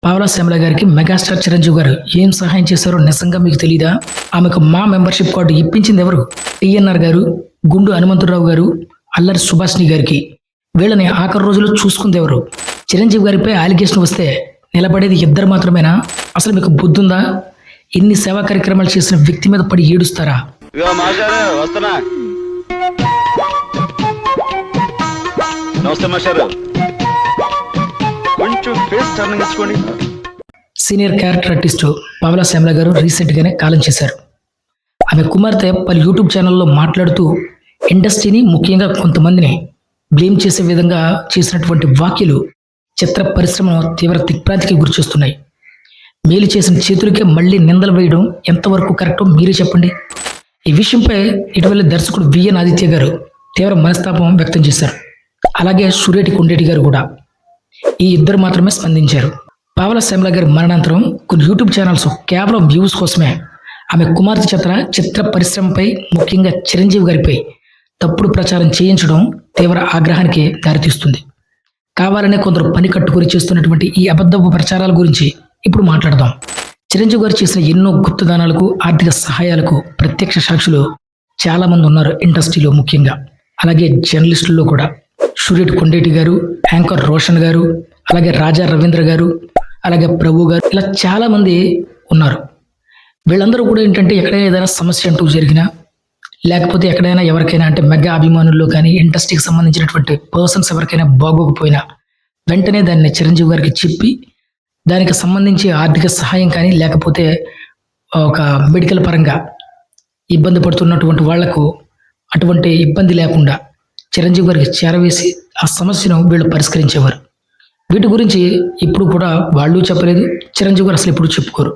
పావలా శ్యామల గారికి మెగాస్టార్ చిరంజీవి గారు ఏం సహాయం చేశారో నిజంగా మీకు తెలీదా? ఆమెకు మా మెంబర్షిప్ కార్డు ఇప్పించింది ఎవరు? టీఎన్ఆర్ గారు, గుండు హనుమంతరావు గారు, అల్లరి సుభాష్ని గారికి. వీళ్ళని ఆఖరి రోజుల్లో చూసుకుంది ఎవరు? చిరంజీవి గారిపై అలిగేషన్ వస్తే నిలబడేది ఇద్దరు మాత్రమేనా? అసలు మీకు బుద్ధుందా? ఇన్ని సేవా కార్యక్రమాలు చేసిన వ్యక్తి మీద పడి ఏడుస్తారా? సీనియర్ క్యారెక్టర్ ఆర్టిస్టు పావలా శ్యామల గారు రీసెంట్గానే కాలం చేశారు. ఆమె కుమార్తె పలు యూట్యూబ్ ఛానల్లో మాట్లాడుతూ ఇండస్ట్రీని, ముఖ్యంగా కొంతమందిని బ్లేమ్ చేసే విధంగా చేసినటువంటి వ్యాఖ్యలు చిత్ర పరిశ్రమను తీవ్ర దిగ్భ్రాంతికి గురిచేస్తున్నాయి. మేలు చేసిన చేతులకే మళ్ళీ నిందలు వేయడం ఎంతవరకు కరెక్టో మీరే చెప్పండి. ఈ విషయంపై ఇటీవల దర్శకుడు విఎన్ ఆదిత్య గారు తీవ్ర మనస్తాపం వ్యక్తం చేశారు. అలాగే సురేటి కొండేటి గారు కూడా. ఈ ఇద్దరు మాత్రమే స్పందించారు. పావలా శ్యామల గారి మరణాంతరం కొన్ని యూట్యూబ్ ఛానల్స్ కేవలం వ్యూస్ కోసమే ఆమె కుమార్తె చిత్ర పరిశ్రమపై, ముఖ్యంగా చిరంజీవి గారిపై తప్పుడు ప్రచారం చేయించడం తీవ్ర ఆగ్రహానికి దారితీస్తుంది. కావాలనే కొందరు పని కట్టుకుని చేస్తున్నటువంటి ఈ అబద్ధపు ప్రచారాల గురించి ఇప్పుడు మాట్లాడదాం. చిరంజీవి గారు చేసిన ఎన్నో గుప్తదానాలకు, ఆర్థిక సహాయాలకు ప్రత్యక్ష సాక్షులు చాలా మంది ఉన్నారు ఇండస్ట్రీలో, ముఖ్యంగా అలాగే జర్నలిస్టుల్లో కూడా. సూర్యటి కొండేటి గారు, యాంకర్ రోషన్ గారు, అలాగే రాజా రవీంద్ర గారు, అలాగే ప్రభు గారు, ఇలా చాలా మంది ఉన్నారు. వీళ్ళందరూ కూడా ఏంటంటే ఎక్కడైనా ఏదైనా సమస్య అంటూ జరిగినా, లేకపోతే ఎక్కడైనా ఎవరికైనా అంటే మెగా అభిమానుల్లో కానీ ఇండస్ట్రీకి సంబంధించినటువంటి పర్సన్స్ ఎవరికైనా బాగోకపోయినా వెంటనే దాన్ని చిరంజీవి గారికి చెప్పి దానికి సంబంధించి ఆర్థిక సహాయం కానీ, లేకపోతే ఒక మెడికల్ పరంగా ఇబ్బంది పడుతున్నటువంటి వాళ్లకు అటువంటి ఇబ్బంది లేకుండా చిరంజీవి గారికి చేరవేసి ఆ సమస్యను వీళ్ళు పరిష్కరించేవారు. వీటి గురించి ఇప్పుడు కూడా వాళ్ళు చెప్పలేదు, చిరంజీవి గారు అసలు ఎప్పుడు చెప్పుకోరు.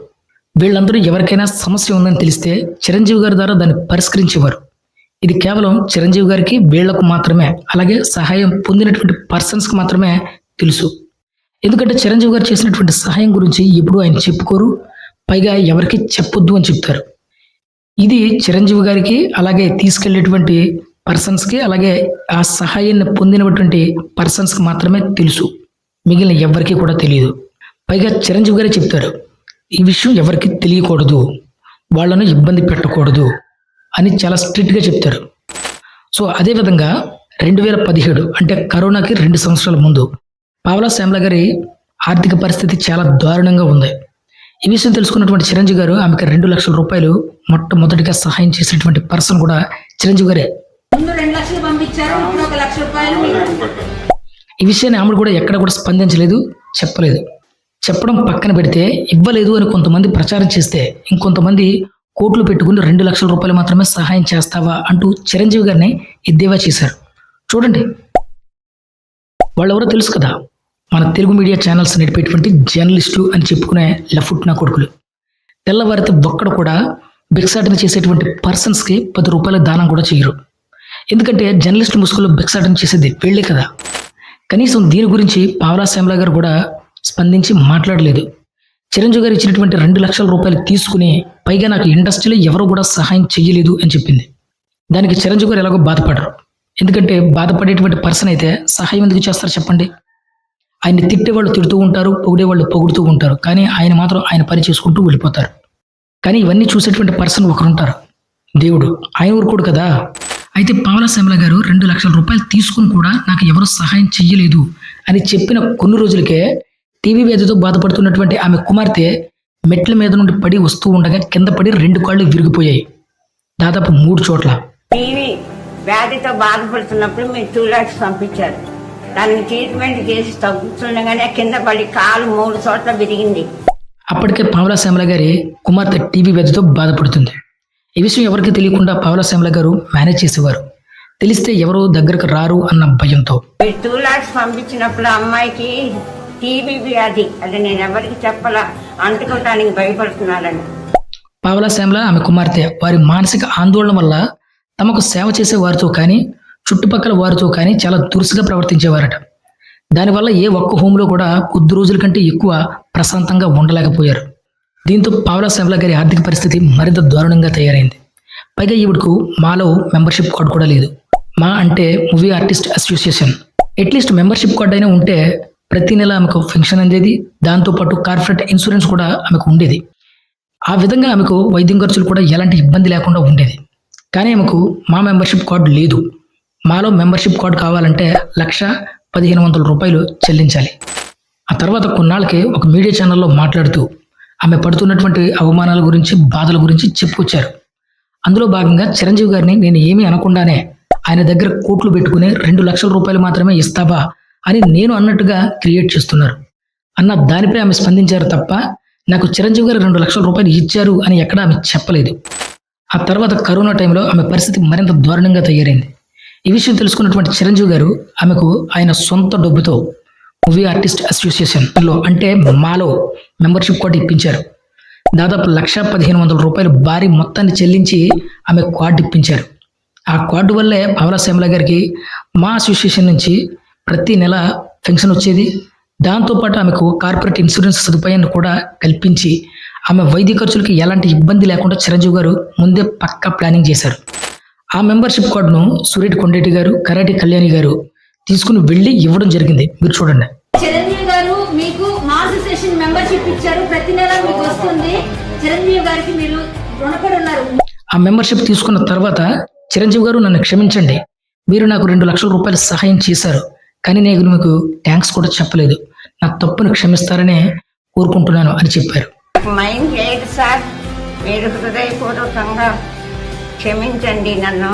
వీళ్ళందరూ ఎవరికైనా సమస్య ఉందని తెలిస్తే చిరంజీవి గారి ద్వారా దాన్ని పరిష్కరించేవారు. ఇది కేవలం చిరంజీవి గారికి, వీళ్లకు మాత్రమే, అలాగే సహాయం పొందినటువంటి పర్సన్స్కి మాత్రమే తెలుసు. ఎందుకంటే చిరంజీవి గారు చేసినటువంటి సహాయం గురించి ఎప్పుడు ఆయన చెప్పుకోరు, పైగా ఎవరికి చెప్పొద్దు అని చెప్తారు. ఇది చిరంజీవి గారికి, అలాగే తీసుకెళ్లేటువంటి పర్సన్స్కి, అలాగే ఆ సహాయాన్ని పొందినటువంటి పర్సన్స్కి మాత్రమే తెలుసు. మిగిలిన ఎవరికి కూడా తెలియదు. పైగా చిరంజీవి గారే చెప్తారు, ఈ విషయం ఎవరికి తెలియకూడదు, వాళ్ళను ఇబ్బంది పెట్టకూడదు అని చాలా స్ట్రిక్ట్గా చెప్తారు. సో అదేవిధంగా 2017 అంటే కరోనాకి 2 సంవత్సరాల ముందు పావలా శ్యామల గారి ఆర్థిక పరిస్థితి చాలా దారుణంగా ఉంది. ఈ విషయం తెలుసుకున్నటువంటి చిరంజీవి గారు ఆమెకు 2 లక్షల రూపాయలు మొట్టమొదటిగా సహాయం చేసినటువంటి పర్సన్ కూడా చిరంజీవి గారే. ఈ విషయాన్ని ఆమె కూడా ఎక్కడ కూడా స్పందించలేదు, చెప్పలేదు. చెప్పడం పక్కన పెడితే ఇవ్వలేదు అని కొంతమంది ప్రచారం చేస్తే ఇంకొంతమంది కోట్లు పెట్టుకుని 2 లక్షల రూపాయలు మాత్రమే సహాయం చేస్తావా అంటూ చిరంజీవి గారిని ఎద్దేవా చేశారు. చూడండి, వాళ్ళెవరో తెలుసు కదా, మన తెలుగు మీడియా ఛానల్స్ నడిపేటువంటి జర్నలిస్టులు అని చెప్పుకునే లఫుట్ నా కొడుకులు. తెల్లవారితే ఒక్కడు కూడా భిక్షాటన చేసేటువంటి పర్సన్స్కి 10 రూపాయల దానం కూడా చేయరు. ఎందుకంటే జర్నలిస్ట్ ముసుగులో భిక్షాటన చేసేది వీళ్ళే కదా. కనీసం దీని గురించి పావలా శ్యామల గారు కూడా స్పందించి మాట్లాడలేదు. చిరంజీవి గారు ఇచ్చినటువంటి 2 లక్షల రూపాయలు తీసుకుని పైగా నాకు ఇండస్ట్రీలో ఎవరు కూడా సహాయం చెయ్యలేదు అని చెప్పింది. దానికి చిరంజీవి గారు ఎలాగో బాధపడరు. ఎందుకంటే బాధపడేటువంటి పర్సన్ అయితే సహాయం ఎందుకు చేస్తారు చెప్పండి? ఆయన్ని తిట్టేవాళ్ళు తిడుతూ ఉంటారు, పొగిడేవాళ్ళు పొగుడుతూ ఉంటారు, కానీ ఆయన మాత్రం ఆయన పని చేసుకుంటూ వెళ్ళిపోతారు. కానీ ఇవన్నీ చూసేటువంటి పర్సన్ ఒకరుంటారు, దేవుడు. ఆయన ఊరుకోడు కదా. అయితే పావలా శ్యామల గారు 2 లక్షల రూపాయలు తీసుకుని కూడా నాకు ఎవరు సహాయం చెయ్యలేదు అని చెప్పిన కొన్ని రోజులకే టీవీ వ్యాధితో బాధపడుతున్నటువంటి ఆమె కుమార్తె మెట్ల మీద నుండి పడి వస్తూ ఉండగా కింద పడి 2 కాళ్ళు విరిగిపోయాయి, దాదాపు 3 చోట్ల. టీవీ వ్యాధితో బాధపడుతున్నప్పుడు మీరు 2 lakhs పంపించారు. దాన్ని ట్రీట్మెంట్ చేసి తగ్గుతుండగానే కింద పడి కాలు 3 చోట్ల విరిగింది. అప్పటికే పావలా శ్యామల గారి కుమార్తె టీవీ వ్యాధితో బాధపడుతుంది. ఈ విషయం ఎవరికి తెలియకుండా పావలా శ్యామల గారు మేనేజ్ చేసేవారు. తెలిస్తే ఎవరు దగ్గరకు రారు అన్న భయంతో. 2 lakhs పంపించినప్పుడు అమ్మాయికి టీబీ వ్యాధి, అది నేను ఎవరికి చెప్పలా, అంటుకోవటానికి భయపడుతున్నారని. పావలా శ్యామల ఆమె కుమార్తె వారి మానసిక ఆందోళన వల్ల తమకు సేవ చేసే వారితో కానీ, చుట్టుపక్కల వారితో కానీ చాలా దురుసుగా ప్రవర్తించేవారట. దానివల్ల ఏ ఒక్క హోంలో కూడా కొద్ది రోజుల కంటే ఎక్కువ ప్రశాంతంగా ఉండలేకపోయారు. దీంతో పావలా శ్యామల గారి ఆర్థిక పరిస్థితి మరింత దారుణంగా తయారైంది. పైగా ఈవిడకు మాలో మెంబర్షిప్ కార్డు కూడా లేదు. మా అంటే movie artist association. At least membership card అయినా ఉంటే ప్రతి నెల ఆమెకు పెన్షన్ అందేది. దాంతోపాటు కార్పొరేట్ ఇన్సూరెన్స్ కూడా ఆమెకు ఉండేది. ఆ విధంగా ఆమెకు వైద్యం ఖర్చులు కూడా ఎలాంటి ఇబ్బంది లేకుండా ఉండేది. కానీ ఆమెకు మా మెంబర్షిప్ కార్డు లేదు. మాలో మెంబర్షిప్ కార్డు కావాలంటే 1,1500 రూపాయలు చెల్లించాలి. ఆ తర్వాత కొన్నాళ్ళకి ఒక మీడియా ఛానల్లో మాట్లాడుతూ ఆమె పడుతున్నటువంటి అవమానాల గురించి, బాధల గురించి చెప్పుకొచ్చారు. అందులో భాగంగా చిరంజీవి గారిని నేను ఏమీ అనకుండానే ఆయన దగ్గర కోట్లు పెట్టుకుని 2 లక్షల రూపాయలు మాత్రమే ఇస్తావా అని నేను అన్నట్టుగా క్రియేట్ చేస్తున్నారు అన్న దానిపై ఆమె స్పందించారు తప్ప నాకు చిరంజీవి గారు 2 లక్షల రూపాయలు ఇచ్చారు అని ఎక్కడ ఆమె చెప్పలేదు. ఆ తర్వాత కరోనా టైంలో ఆమె పరిస్థితి మరింత దారుణంగా తయారైంది. ఈ విషయం తెలుసుకున్నటువంటి చిరంజీవి గారు ఆమెకు ఆయన సొంత డబ్బుతో మూవీ ఆర్టిస్ట్ అసోసియేషన్లో అంటే మాలో మెంబర్షిప్ కార్డు ఇప్పించారు. దాదాపు 1,1500 రూపాయలు భారీ మొత్తాన్ని చెల్లించి ఆమె కార్డు ఇప్పించారు. ఆ కార్డు వల్లే పావలా శ్యామల గారికి మా అసోసియేషన్ నుంచి ప్రతి నెల పెన్షన్ వచ్చేది. దాంతోపాటు ఆమెకు కార్పొరేట్ ఇన్సూరెన్స్ సదుపాయాన్ని కూడా కల్పించి ఆమె వైద్య ఖర్చులకి ఎలాంటి ఇబ్బంది లేకుండా చిరంజీవి గారు ముందే పక్కా ప్లానింగ్ చేశారు. ఆ మెంబర్షిప్ కార్డును సూర్యటి కొండేటి గారు, కరాటి కళ్యాణి గారు తీసుకుని వెళ్ళి ఇవ్వడం జరిగింది. మీరు చూడండి. చిరంజీవి గారు మీకు మా అసోసియేషన్ మెంబర్షిప్ ఇచ్చారు, ప్రతి నెల మీకు వస్తుంది. చిరంజీవి గారికి మీరు రుణపడి ఉన్నారు. ఆ మెంబర్షిప్ తీసుకున్న తర్వాత చిరంజీవి గారు నన్ను క్షమించండి, మీరు నాకు 2 లక్షల రూపాయలు సహాయం చేశారు, కానీ నేను మీకు థ్యాంక్స్ కూడా చెప్పలేదు, నా తప్పును క్షమిస్తారని కోరుకుంటున్నాను అని చెప్పారు. మైండ్ లేదు సార్, మీరు హృదయపూర్వకంగా క్షమించండి నన్ను.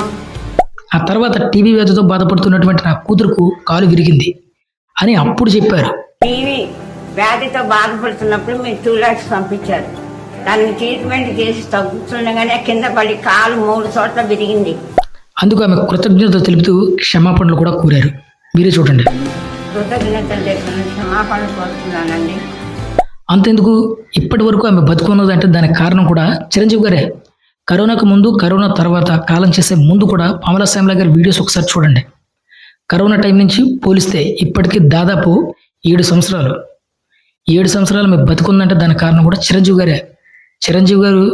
ఆ తర్వాత టీబీ వ్యాధితో బాధపడుతున్నటువంటి నా కూతురుకు కాలు విరిగింది అని అప్పుడు చెప్పారు. టీవీ వ్యాధితో బాధపడుతున్నప్పుడు మీరు 2 lakhs పంపించారు. దానికి ట్రీట్మెంట్ చేసి తగ్గుతుండగానే కింద పడి కాలు 3 చోట్ల విరిగింది. అందుకు ఆమె కృతజ్ఞత తెలుపుతూ క్షమాపణలు కూడా కోరారు. మీరే చూడండి. కృతజ్ఞతలు తెలుపుతూ క్షమాపణ కోరుతున్నానండి. అంతెందుకు, ఇప్పటి వరకు ఆమె బతుకున్నదంటే దానికి కారణం కూడా చిరంజీవి గారే. కరోనాకు ముందు, కరోనా తర్వాత, కాలం చేసే ముందు కూడా పావలా శ్యామల గారి వీడియోస్ ఒకసారి చూడండి. కరోనా టైం నుంచి పోలిస్తే ఇప్పటికీ దాదాపు 7 సంవత్సరాలు ఆమె బతుకుందంటే దానికి కారణం కూడా చిరంజీవి గారే. చిరంజీవి గారు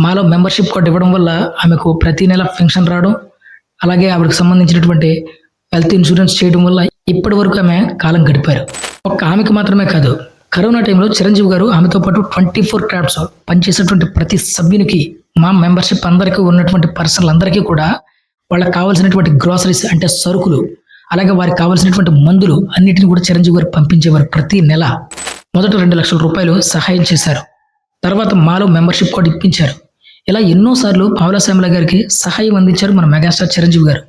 మాలో మెంబర్షిప్ కార్డు ఇవ్వడం వల్ల ఆమెకు ప్రతి నెల పెన్షన్ రావడం, అలాగే ఆవిడకి సంబంధించినటువంటి హెల్త్ ఇన్సూరెన్స్ చేయడం వల్ల ఇప్పటి వరకు ఆమె కాలం గడిపారు. ఒక్క ఆమెకు మాత్రమే కాదు, కరోనా టైంలో చిరంజీవి గారు ఆమెతో పాటు 24 క్రాఫ్ట్స్ పనిచేసేటువంటి ప్రతి సభ్యునికి, మా మెంబర్షిప్ అందరికీ ఉన్నటువంటి పర్సనల్ అందరికీ కూడా వాళ్ళకి కావాల్సినటువంటి గ్రాసరీస్ అంటే సరుకులు, అలాగే వారికి కావాల్సినటువంటి మందులు అన్నిటిని కూడా చిరంజీవి గారు పంపించేవారు. ప్రతి నెల మొదట 2 లక్షల రూపాయలు సహాయం చేశారు. తర్వాత మాలో మెంబర్షిప్ కార్డు ఇప్పించారు. ఇలా ఎన్నోసార్లు పావలా శ్యామల గారికి సహాయం అందించారు మన మెగాస్టార్ చిరంజీవి గారు.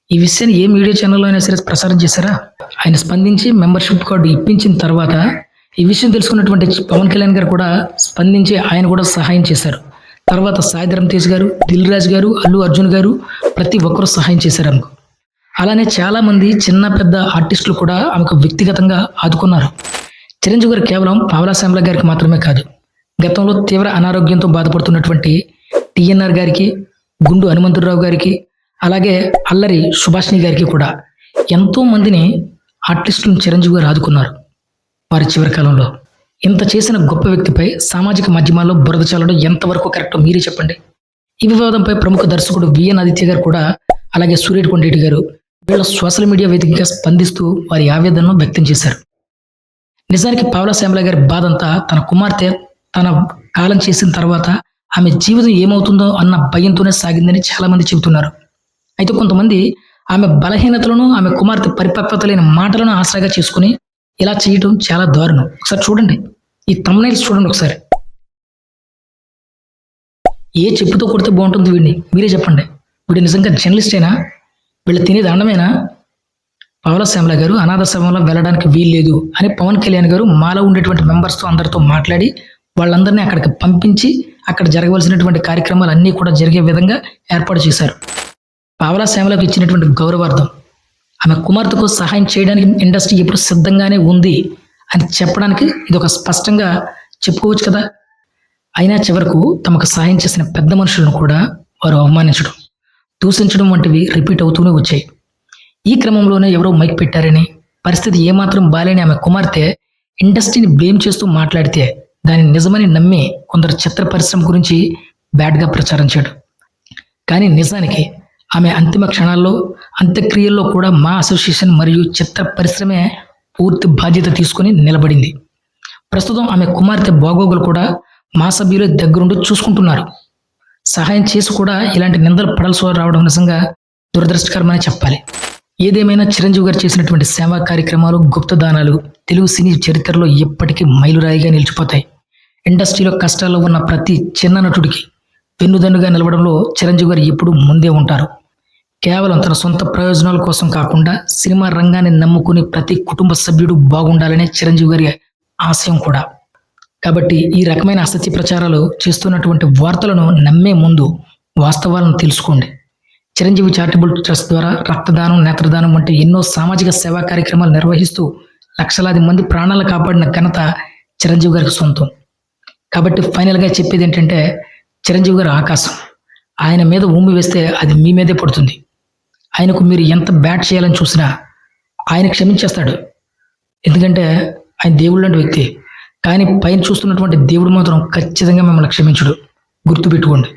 ఈ విషయాన్ని ఏ మీడియా ఛానల్లో అయినా సరే ప్రసారం చేశారా? ఆయన స్పందించి మెంబర్షిప్ కార్డు ఇప్పించిన తర్వాత ఈ విషయం తెలుసుకున్నటువంటి పవన్ కళ్యాణ్ గారు కూడా స్పందించి ఆయన కూడా సహాయం చేశారు. తర్వాత సాయిధరం తేజ్ గారు, దిల్ రాజు గారు, అల్లు అర్జున్ గారు ప్రతి ఒక్కరూ సహాయం చేశారు ఆమెకు. అలానే చాలా మంది చిన్న పెద్ద ఆర్టిస్టులు కూడా ఆమెకు వ్యక్తిగతంగా ఆదుకున్నారు. చిరంజీవి గారు కేవలం పావలా శ్యామల గారికి మాత్రమే కాదు, గతంలో తీవ్ర అనారోగ్యంతో బాధపడుతున్నటువంటి టిఎన్ఆర్ గారికి, గుండు హనుమంతరావు గారికి, అలాగే అల్లరి సుభాష్ని గారికి కూడా ఎంతో మందిని ఆర్టిస్టులను చిరంజీవి గారు ఆదుకున్నారు. వారి చివరి కాలంలో ఇంత చేసిన గొప్ప వ్యక్తిపై సామాజిక మాధ్యమాల్లో బురద చల్లడం ఎంతవరకు కరెక్టో మీరే చెప్పండి. ఈ వివాదంపై ప్రముఖ దర్శకుడు విఎన్ ఆదిత్య గారు కూడా, అలాగే సూర్యటి కొండేటి గారు వీళ్ళ సోషల్ మీడియా వేదికగా స్పందిస్తూ వారి ఆవేదనను వ్యక్తం చేశారు. నిజానికి పావలా శ్యామల గారి బాధ అంతా తన కుమార్తె తన కాలం చేసిన తర్వాత ఆమె జీవితం ఏమవుతుందో అన్న భయంతోనే సాగిందని చాలా మంది చెబుతున్నారు. అయితే కొంతమంది ఆమె బలహీనతలను, ఆమె కుమార్తె పరిపక్వత లేని మాటలను ఆసరాగా చేసుకుని ఇలా చేయటం చాలా దారుణం. ఒకసారి చూడండి, ఈ థంబ్నెయిల్స్ చూడండి ఒకసారి. ఏ చెప్పుతో కొడితే బాగుంటుంది వీడిని? మీరే చెప్పండి. వీడు నిజంగా జర్నలిస్టేనా? వీళ్ళు తినేది అండమేనా? పావలా శ్యామల గారు అనాథాశ్రమంలో వెళ్ళడానికి వీల్లేదు అని పవన్ కళ్యాణ్ గారు మాలో ఉండేటువంటి మెంబర్స్తో అందరితో మాట్లాడి వాళ్ళందరినీ అక్కడికి పంపించి అక్కడ జరగవలసినటువంటి కార్యక్రమాలు అన్నీ కూడా జరిగే విధంగా ఏర్పాటు చేశారు. పావలా శ్యామలకు ఇచ్చినటువంటి గౌరవార్థం ఆమె కుమార్తెకు సహాయం చేయడానికి ఇండస్ట్రీ ఎప్పుడు సిద్ధంగానే ఉంది అని చెప్పడానికి ఇది ఒక స్పష్టంగా చెప్పుకోవచ్చు కదా. అయినా చివరకు తమకు సహాయం చేసిన పెద్ద మనుషులను కూడా వారు అవమానించడం, దూషించడం వంటివి రిపీట్ అవుతూనే వచ్చాయి. ఈ క్రమంలోనే ఎవరో మైక్ పెట్టారని, పరిస్థితి ఏమాత్రం బాలేని ఆమె కుమార్తె ఇండస్ట్రీని బ్లేమ్ చేస్తూ మాట్లాడితే దాన్ని నిజమని నమ్మి కొందరు చిత్ర పరిశ్రమ గురించి బ్యాడ్గా ప్రచారం చేయడం. కానీ నిజానికి ఆమె అంతిమ క్షణాల్లో, అంత్యక్రియల్లో కూడా మా అసోసియేషన్ మరియు చిత్ర పరిశ్రమే పూర్తి బాధ్యత తీసుకొని నిలబడింది. ప్రస్తుతం ఆమె కుమార్తె బాగోగులు కూడా మా సభ్యులు దగ్గరుండి చూసుకుంటున్నారు. సహాయం చేసి కూడా ఇలాంటి నిందలు పడాల్సి రావడం నిజంగా దురదృష్టకరమని చెప్పాలి. ఏదేమైనా చిరంజీవి గారు చేసినటువంటి సేవా కార్యక్రమాలు, గుప్తదానాలు తెలుగు సినీ చరిత్రలో ఎప్పటికీ మైలురాయిగా నిలిచిపోతాయి. ఇండస్ట్రీలో కష్టాల్లో ఉన్న ప్రతి చిన్న నటుడికి వెన్నుదన్నుగా నిలవడంలో చిరంజీవి గారు ఎప్పుడూ ముందే ఉంటారు. కేవలం తన సొంత ప్రయోజనాల కోసం కాకుండా సినిమా రంగాన్ని నమ్ముకుని ప్రతి కుటుంబ సభ్యుడు బాగుండాలనే చిరంజీవి గారి ఆశయం కూడా. కాబట్టి ఈ రకమైన అసత్య ప్రచారాలు చేస్తున్నటువంటి వార్తలను నమ్మే ముందు వాస్తవాలను తెలుసుకోండి. చిరంజీవి చారిటబుల్ ట్రస్ట్ ద్వారా రక్తదానం, నేత్రదానం వంటి ఎన్నో సామాజిక సేవా కార్యక్రమాలు నిర్వహిస్తూ లక్షలాది మంది ప్రాణాలు కాపాడిన ఘనత చిరంజీవి గారికి సొంతం. కాబట్టి ఫైనల్గా చెప్పేది ఏంటంటే, చిరంజీవి గారు ఆకాశం. ఆయన మీద ఊమి వేస్తే అది మీ మీదే పడుతుంది. ఆయనకు మీరు ఎంత బ్యాట్ చేయాలని చూసినా ఆయన క్షమించేస్తాడు. ఎందుకంటే ఆయన దేవుడు లాంటి వ్యక్తి. కానీ పైన చూస్తున్నటువంటి దేవుడు మాత్రం ఖచ్చితంగా మిమ్మల్ని క్షమించడు. గుర్తుపెట్టుకోండి.